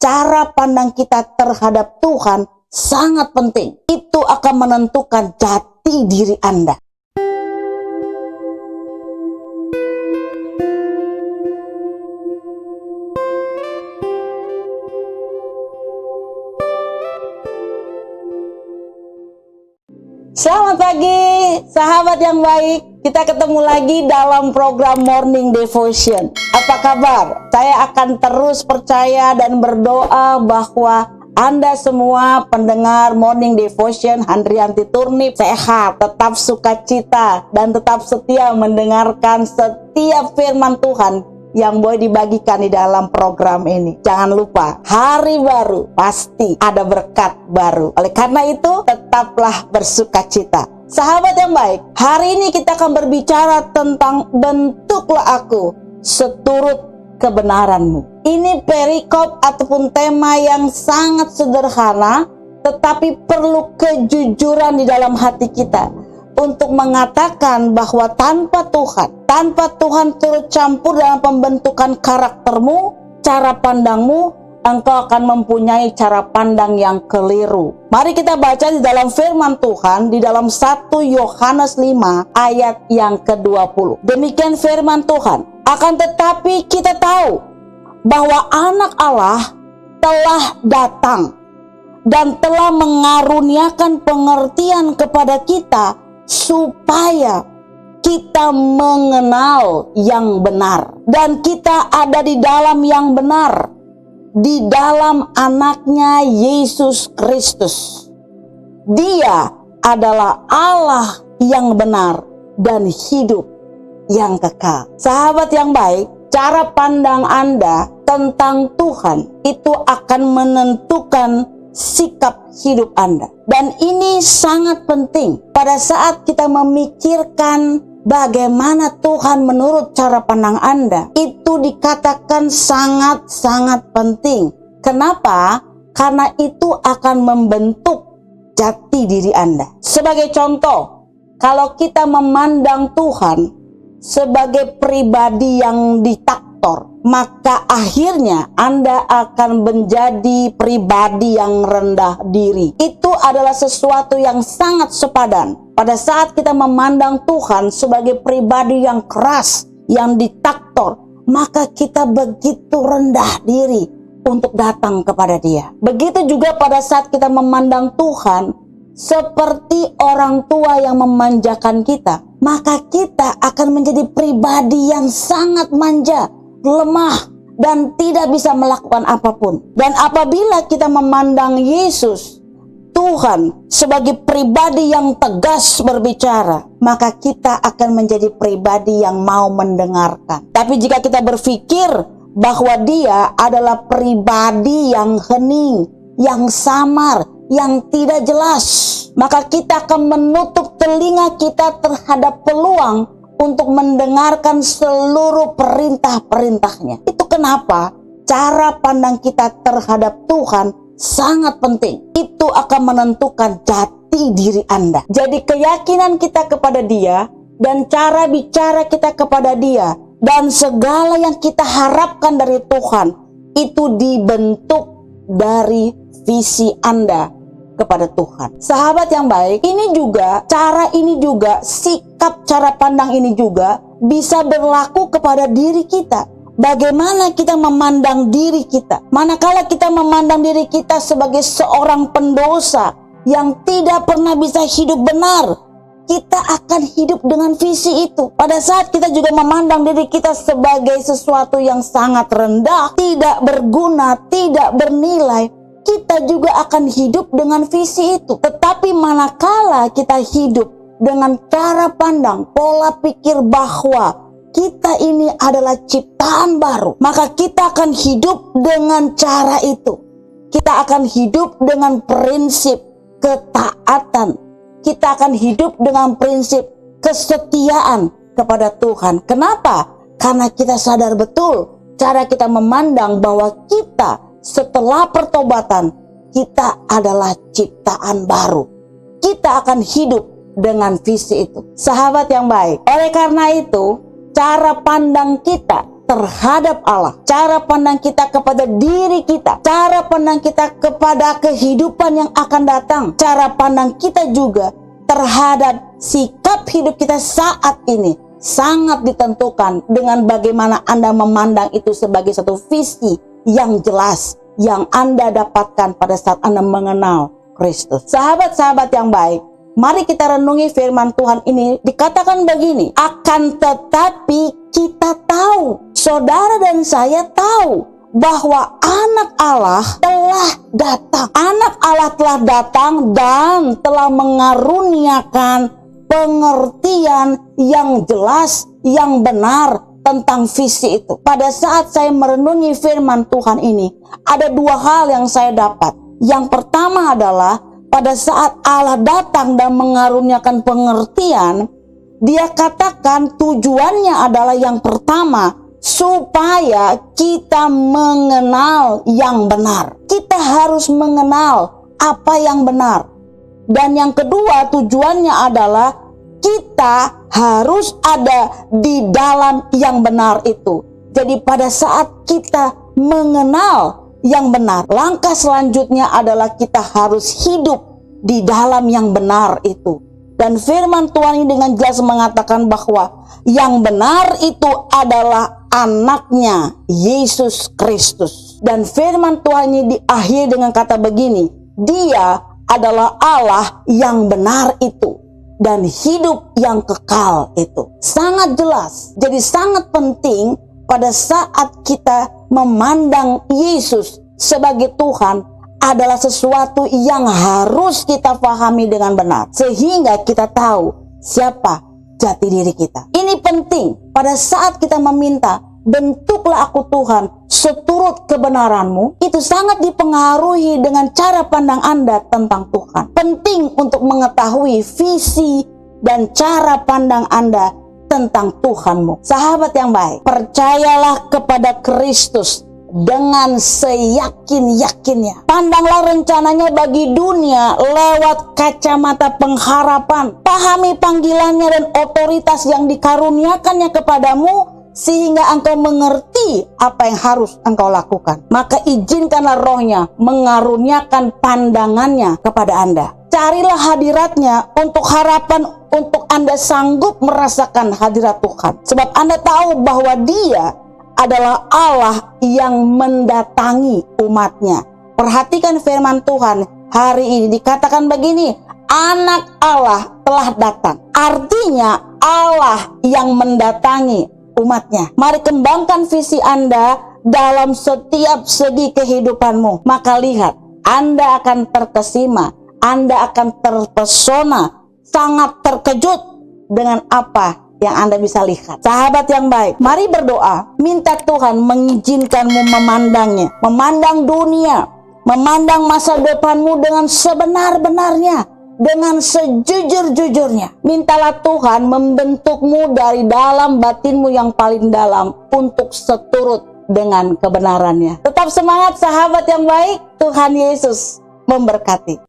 cara pandang kita terhadap Tuhan sangat penting. Itu akan menentukan jati diri Anda. Selamat pagi, sahabat yang baik. Kita ketemu lagi dalam program Morning Devotion. Apa kabar? Saya akan terus percaya dan berdoa bahwa Anda semua pendengar Morning Devotion Handrianti Turnip sehat, tetap sukacita, dan tetap setia mendengarkan setiap firman Tuhan yang boleh dibagikan di dalam program ini. Jangan lupa, hari baru pasti ada berkat baru. Oleh karena itu, tetaplah bersukacita. Sahabat yang baik, hari ini kita akan berbicara tentang bentuklah aku seturut kebenaranmu. Ini perikop ataupun tema yang sangat sederhana, tetapi perlu kejujuran di dalam hati kita untuk mengatakan bahwa tanpa Tuhan turut campur dalam pembentukan karaktermu, cara pandangmu, engkau akan mempunyai cara pandang yang keliru. Mari kita baca di dalam firman Tuhan di dalam 1 Yohanes 5 ayat yang ke-20. Demikian firman Tuhan. Akan tetapi kita tahu bahwa anak Allah telah datang dan telah mengaruniakan pengertian kepada kita supaya kita mengenal yang benar, dan kita ada di dalam yang benar, di dalam anaknya Yesus Kristus. Dia adalah Allah yang benar dan hidup yang kekal. Sahabat yang baik, cara pandang Anda tentang Tuhan itu akan menentukan sikap hidup Anda. Dan ini sangat penting pada saat kita memikirkan bagaimana Tuhan menurut cara pandang Anda. Itu dikatakan sangat-sangat penting. Kenapa? Karena itu akan membentuk jati diri Anda. Sebagai contoh, kalau kita memandang Tuhan sebagai pribadi yang diktator, maka akhirnya Anda akan menjadi pribadi yang rendah diri. Itu adalah sesuatu yang sangat sepadan. Pada saat kita memandang Tuhan sebagai pribadi yang keras, yang diktator, maka kita begitu rendah diri untuk datang kepada Dia. Begitu juga pada saat kita memandang Tuhan seperti orang tua yang memanjakan kita, maka kita akan menjadi pribadi yang sangat manja, lemah, dan tidak bisa melakukan apapun. Dan apabila kita memandang Yesus, Tuhan, sebagai pribadi yang tegas berbicara, maka kita akan menjadi pribadi yang mau mendengarkan. Tapi jika kita berpikir bahwa Dia adalah pribadi yang hening, yang samar, yang tidak jelas, maka kita akan menutup telinga kita terhadap peluang untuk mendengarkan seluruh perintah-perintahnya. Itu kenapa cara pandang kita terhadap Tuhan sangat penting. Itu akan menentukan jati diri Anda. Jadi keyakinan kita kepada Dia dan cara bicara kita kepada Dia dan segala yang kita harapkan dari Tuhan itu dibentuk dari visi Anda kepada Tuhan. Sahabat yang baik, ini juga, cara ini juga, sikap cara pandang ini juga bisa berlaku kepada diri kita. Bagaimana kita memandang diri kita? Manakala kita memandang diri kita sebagai seorang pendosa yang tidak pernah bisa hidup benar, kita akan hidup dengan visi itu. Pada saat kita juga memandang diri kita sebagai sesuatu yang sangat rendah, tidak berguna, tidak bernilai, kita juga akan hidup dengan visi itu. Tetapi manakala kita hidup dengan cara pandang, pola pikir bahwa kita ini adalah ciptaan baru, maka kita akan hidup dengan cara itu. Kita akan hidup dengan prinsip ketaatan. Kita akan hidup dengan prinsip kesetiaan kepada Tuhan. Kenapa? Karena kita sadar betul cara kita memandang bahwa kita setelah pertobatan, kita adalah ciptaan baru. Kita akan hidup dengan visi itu. Sahabat yang baik, oleh karena itu, cara pandang kita terhadap Allah, cara pandang kita kepada diri kita, cara pandang kita kepada kehidupan yang akan datang, cara pandang kita juga terhadap sikap hidup kita saat ini sangat ditentukan dengan bagaimana Anda memandang itu sebagai satu visi yang jelas yang Anda dapatkan pada saat Anda mengenal Kristus. Sahabat-sahabat yang baik, mari kita renungi firman Tuhan ini. Dikatakan begini, akan tetapi kita tahu, saudara dan saya tahu bahwa anak Allah telah datang. Anak Allah telah datang dan telah mengaruniakan pengertian yang jelas, yang benar tentang visi itu. Pada saat saya merenungi firman Tuhan ini, ada dua hal yang saya dapat. Yang pertama adalah pada saat Allah datang dan mengaruniakan pengertian, Dia katakan tujuannya adalah yang pertama, supaya kita mengenal yang benar. Kita harus mengenal apa yang benar. Dan yang kedua tujuannya adalah kita harus ada di dalam yang benar itu. Jadi pada saat kita mengenal yang benar, langkah selanjutnya adalah kita harus hidup di dalam yang benar itu. Dan firman Tuhan ini dengan jelas mengatakan bahwa yang benar itu adalah anaknya Yesus Kristus. Dan firman Tuhan ini diakhiri dengan kata begini, Dia adalah Allah yang benar itu dan hidup yang kekal itu. Sangat jelas. Jadi sangat penting pada saat kita memandang Yesus sebagai Tuhan adalah sesuatu yang harus kita pahami dengan benar, sehingga kita tahu siapa jati diri kita. Ini penting pada saat kita meminta, bentuklah aku Tuhan seturut kebenaranmu. Itu sangat dipengaruhi dengan cara pandang Anda tentang Tuhan. Penting untuk mengetahui visi dan cara pandang Anda tentang Tuhanmu. Sahabat yang baik, percayalah kepada Kristus dengan seyakin-yakinnya. Pandanglah rencananya bagi dunia lewat kacamata pengharapan. Pahami panggilannya dan otoritas yang dikaruniakannya kepadamu, sehingga engkau mengerti apa yang harus engkau lakukan. Maka izinkanlah Roh-Nya mengaruniakan pandangannya kepada Anda. Carilah hadiratnya untuk harapan, untuk Anda sanggup merasakan hadirat Tuhan. Sebab Anda tahu bahwa Dia adalah Allah yang mendatangi umatnya. Perhatikan firman Tuhan hari ini dikatakan begini, anak Allah telah datang. Artinya Allah yang mendatangi umatnya. Mari kembangkan visi Anda dalam setiap segi kehidupanmu. Maka lihat, Anda akan terkesima, Anda akan terpesona, sangat terkejut dengan apa yang Anda bisa lihat. Sahabat yang baik, mari berdoa, minta Tuhan mengizinkanmu memandangnya, memandang dunia, memandang masa depanmu dengan sebenar-benarnya, dengan sejujur-jujurnya. Mintalah Tuhan membentukmu dari dalam batinmu yang paling dalam untuk seturut dengan kebenarannya. Tetap semangat sahabat yang baik, Tuhan Yesus memberkati.